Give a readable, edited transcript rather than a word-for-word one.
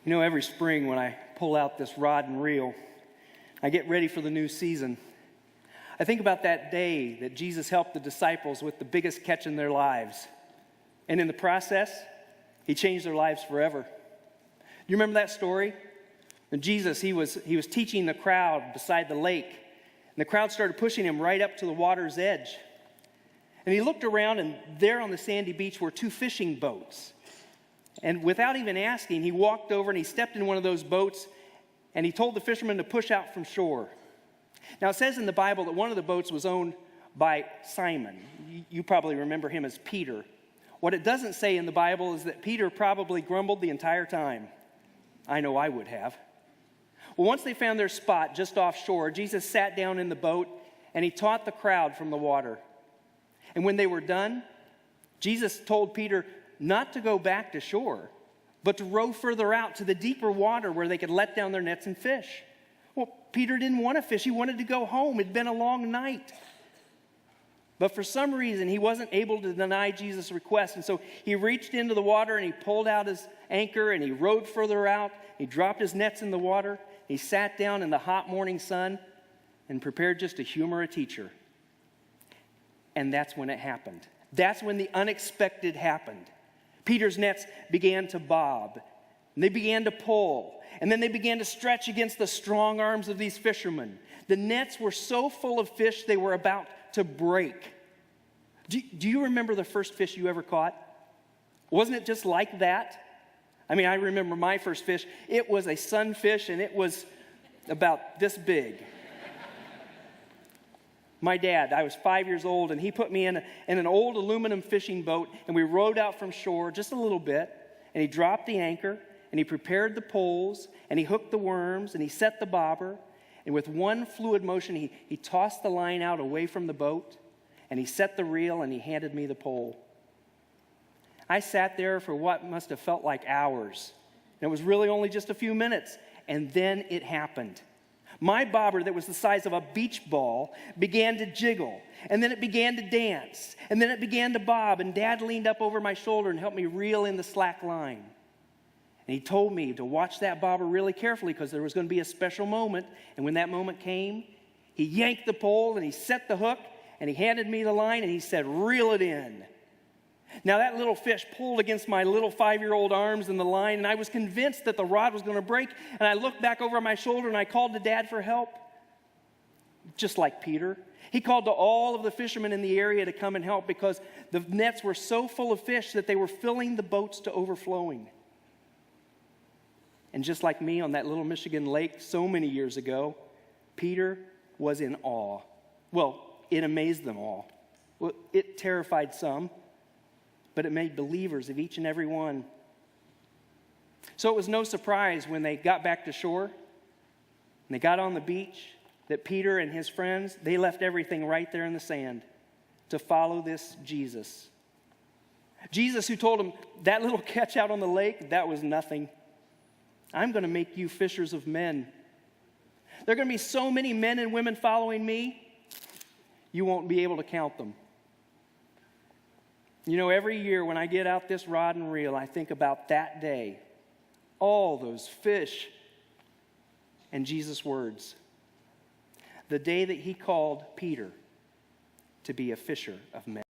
You know, every spring when I pull out this rod and reel, I get ready for the new season. I think about that day that Jesus helped the disciples with the biggest catch in their lives. And in the process, he changed their lives forever. You remember that story? And Jesus, he was teaching the crowd beside the lake. And the crowd started pushing him right up to the water's edge. And he looked around, and there on the sandy beach were two fishing boats. And without even asking, he walked over and he stepped in one of those boats, and he told the fishermen to push out from shore. Now, it says in the Bible that one of the boats was owned by Simon. You probably remember him as Peter. What it doesn't say in the Bible is that Peter probably grumbled the entire time. I know I would have. Well, once they found their spot just offshore, Jesus sat down in the boat, and he taught the crowd from the water. And when they were done, Jesus told Peter not to go back to shore, but to row further out to the deeper water where they could let down their nets and fish. Well, Peter didn't want to fish. He wanted to go home. It'd been a long night. But for some reason, he wasn't able to deny Jesus' request. And so he reached into the water and he pulled out his anchor and he rowed further out. He dropped his nets in the water. He sat down in the hot morning sun and prepared just to humor a teacher. And that's when it happened. That's when the unexpected happened. Peter's nets began to bob, and they began to pull, and then they began to stretch against the strong arms of these fishermen. The nets were so full of fish, they were about to break. Do you remember the first fish you ever caught? Wasn't it just like that? I mean, I remember my first fish. It was a sunfish, and it was about this big. My dad, I was 5 years old, and he put me in an old aluminum fishing boat, and we rowed out from shore just a little bit, and he dropped the anchor, and he prepared the poles, and he hooked the worms, and he set the bobber, and with one fluid motion, he tossed the line out away from the boat, and he set the reel, and he handed me the pole. I sat there for what must have felt like hours, and it was really only just a few minutes, and then it happened. My bobber that was the size of a beach ball began to jiggle, and then it began to dance, and then it began to bob, and Dad leaned up over my shoulder and helped me reel in the slack line. And he told me to watch that bobber really carefully because there was going to be a special moment, and when that moment came, he yanked the pole and he set the hook, and he handed me the line, and he said, "Reel it in." Now that little fish pulled against my little 5-year-old arms and the line, and I was convinced that the rod was going to break, and I looked back over my shoulder and I called to Dad for help. Just like Peter, he called to all of the fishermen in the area to come and help because the nets were so full of fish that they were filling the boats to overflowing. And just like me on that little Michigan lake so many years ago, Peter was in awe. Well, it amazed them all. Well, it terrified some, but it made believers of each and every one. So it was no surprise when they got back to shore and they got on the beach that Peter and his friends, they left everything right there in the sand to follow this Jesus. Jesus who told them that little catch out on the lake, that was nothing. I'm going to make you fishers of men. There are going to be so many men and women following me, you won't be able to count them. You know, every year when I get out this rod and reel, I think about that day, all those fish, and Jesus' words. The day that he called Peter to be a fisher of men.